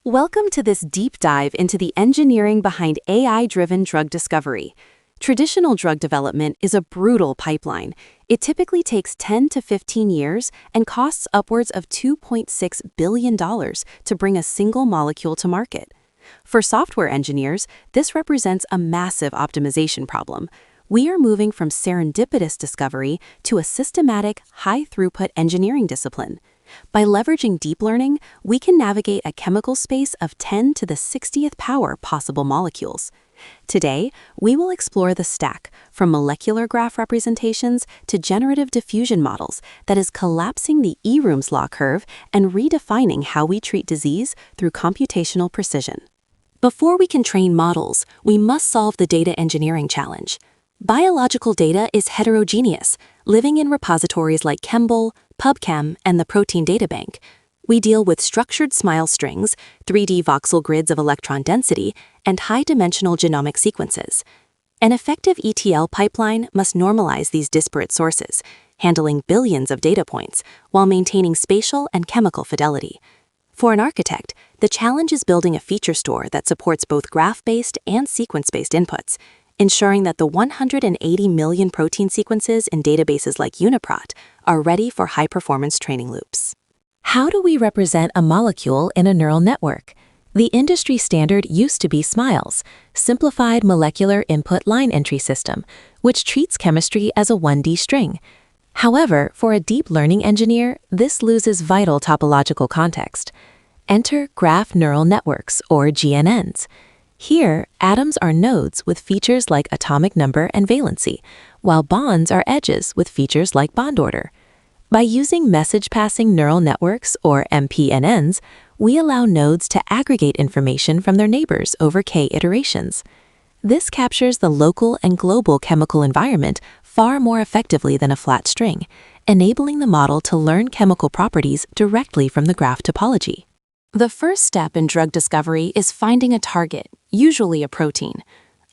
Welcome to this deep dive into the engineering behind AI-driven drug discovery. Traditional drug development is a brutal pipeline. It typically takes 10 to 15 years and costs upwards of $2.6 billion to bring a single molecule to market. For software engineers, this represents a massive optimization problem. We are moving from serendipitous discovery to a systematic, high-throughput engineering discipline. By leveraging deep learning, we can navigate a chemical space of 10 to the 60th power possible molecules. Today, we will explore the stack, from molecular graph representations to generative diffusion models, that is collapsing the Eroom's law curve and redefining how we treat disease through computational precision. Before we can train models, we must solve the data engineering challenge. Biological data is heterogeneous, living in repositories like Chembl, PubChem, and the Protein Data Bank. We deal with structured SMILE strings, 3D voxel grids of electron density, and high-dimensional genomic sequences. An effective ETL pipeline must normalize these disparate sources, handling billions of data points while maintaining spatial and chemical fidelity. For an architect, the challenge is building a feature store that supports both graph-based and sequence-based inputs, ensuring that the 180 million protein sequences in databases like UniProt are ready for high-performance training loops. How do we represent a molecule in a neural network? The industry standard used to be SMILES, Simplified Molecular Input Line Entry System, which treats chemistry as a 1D string. However, for a deep learning engineer, this loses vital topological context. Enter graph neural networks, or GNNs. Here, atoms are nodes with features like atomic number and valency, while bonds are edges with features like bond order. By using message-passing neural networks, or MPNNs, we allow nodes to aggregate information from their neighbors over k iterations. This captures the local and global chemical environment far more effectively than a flat string, enabling the model to learn chemical properties directly from the graph topology. The first step in drug discovery is finding a target, usually a protein.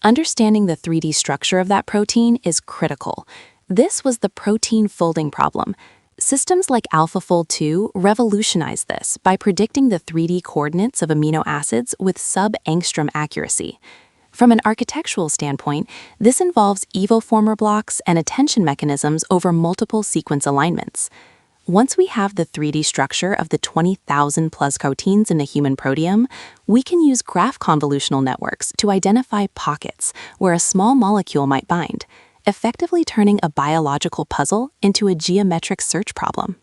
Understanding the 3D structure of that protein is critical. This was the protein folding problem. Systems like AlphaFold 2 revolutionized this by predicting the 3D coordinates of amino acids with sub-angstrom accuracy. From an architectural standpoint, this involves evoformer blocks and attention mechanisms over multiple sequence alignments. Once we have the 3D structure of the 20,000 plus proteins in a human proteome, we can use graph convolutional networks to identify pockets where a small molecule might bind, effectively turning a biological puzzle into a geometric search problem.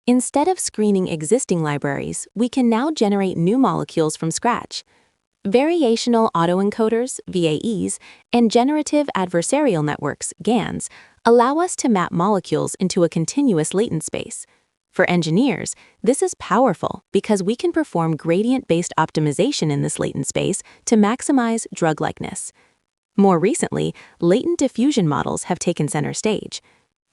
Instead of screening existing libraries, we can now generate new molecules from scratch. Variational autoencoders, VAEs, and generative adversarial networks, GANs, allow us to map molecules into a continuous latent space. For engineers, this is powerful because we can perform gradient-based optimization in this latent space to maximize drug likeness. More recently, latent diffusion models have taken center stage.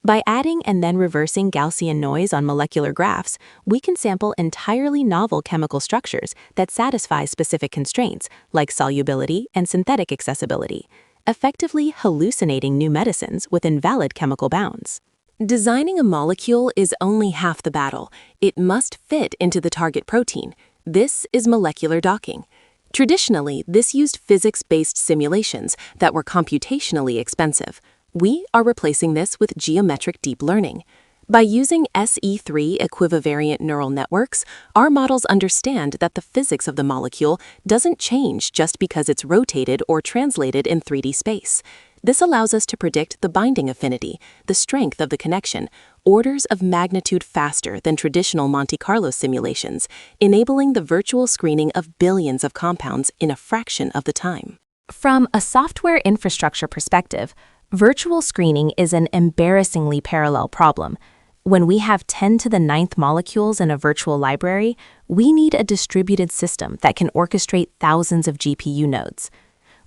By adding and then reversing Gaussian noise on molecular graphs, we can sample entirely novel chemical structures that satisfy specific constraints like solubility and synthetic accessibility, effectively hallucinating new medicines with invalid chemical bounds. Designing a molecule is only half the battle. It must fit into the target protein. This is molecular docking. Traditionally, this used physics-based simulations that were computationally expensive. We are replacing this with geometric deep learning. By using SE3 equivariant neural networks, our models understand that the physics of the molecule doesn't change just because it's rotated or translated in 3D space. This allows us to predict the binding affinity, the strength of the connection, orders of magnitude faster than traditional Monte Carlo simulations, enabling the virtual screening of billions of compounds in a fraction of the time. From a software infrastructure perspective, virtual screening is an embarrassingly parallel problem. When we have 10 to the 9th molecules in a virtual library, we need a distributed system that can orchestrate thousands of GPU nodes.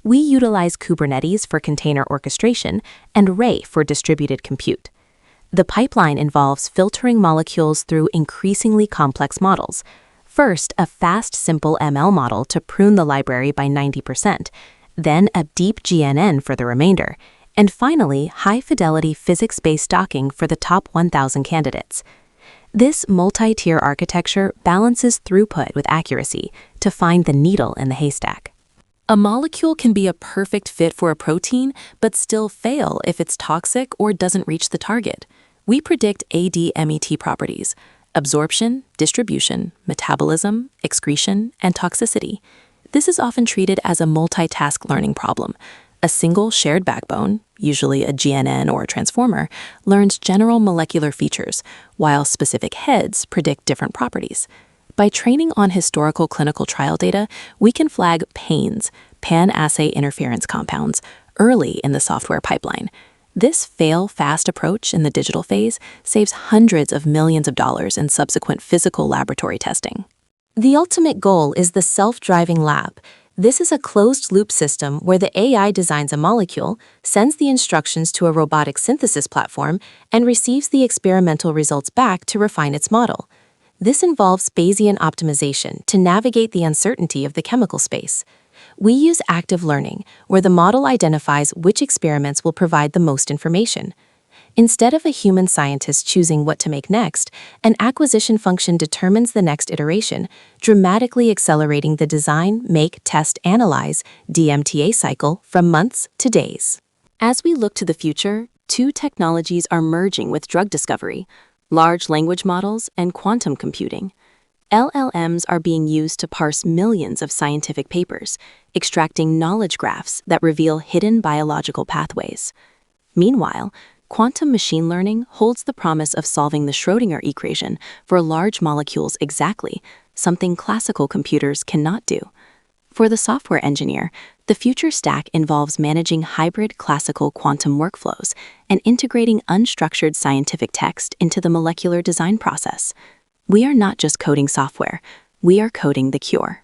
We utilize Kubernetes for container orchestration and Ray for distributed compute. The pipeline involves filtering molecules through increasingly complex models. First, a fast, simple ML model to prune the library by 90%, then a deep GNN for the remainder, and finally, high-fidelity physics-based docking for the top 1,000 candidates. This multi-tier architecture balances throughput with accuracy to find the needle in the haystack. A molecule can be a perfect fit for a protein, but still fail if it's toxic or doesn't reach the target. We predict ADMET properties: absorption, distribution, metabolism, excretion, and toxicity. This is often treated as a multitask learning problem. A single shared backbone, usually a GNN or a transformer, learns general molecular features, while specific heads predict different properties. By training on historical clinical trial data, we can flag PAINs, pan-assay interference compounds, early in the software pipeline. This fail-fast approach in the digital phase saves hundreds of millions of dollars in subsequent physical laboratory testing. The ultimate goal is the self-driving lab. This is a closed-loop system where the AI designs a molecule, sends the instructions to a robotic synthesis platform, and receives the experimental results back to refine its model. This involves Bayesian optimization to navigate the uncertainty of the chemical space. We use active learning, where the model identifies which experiments will provide the most information. Instead of a human scientist choosing what to make next, an acquisition function determines the next iteration, dramatically accelerating the design, make, test, analyze DMTA cycle from months to days. As we look to the future, two technologies are merging with drug discovery: large language models and quantum computing. LLMs are being used to parse millions of scientific papers, extracting knowledge graphs that reveal hidden biological pathways. Meanwhile, quantum machine learning holds the promise of solving the Schrödinger equation for large molecules exactly, something classical computers cannot do. For the software engineer, the future stack involves managing hybrid classical quantum workflows and integrating unstructured scientific text into the molecular design process. We are not just coding software, we are coding the cure.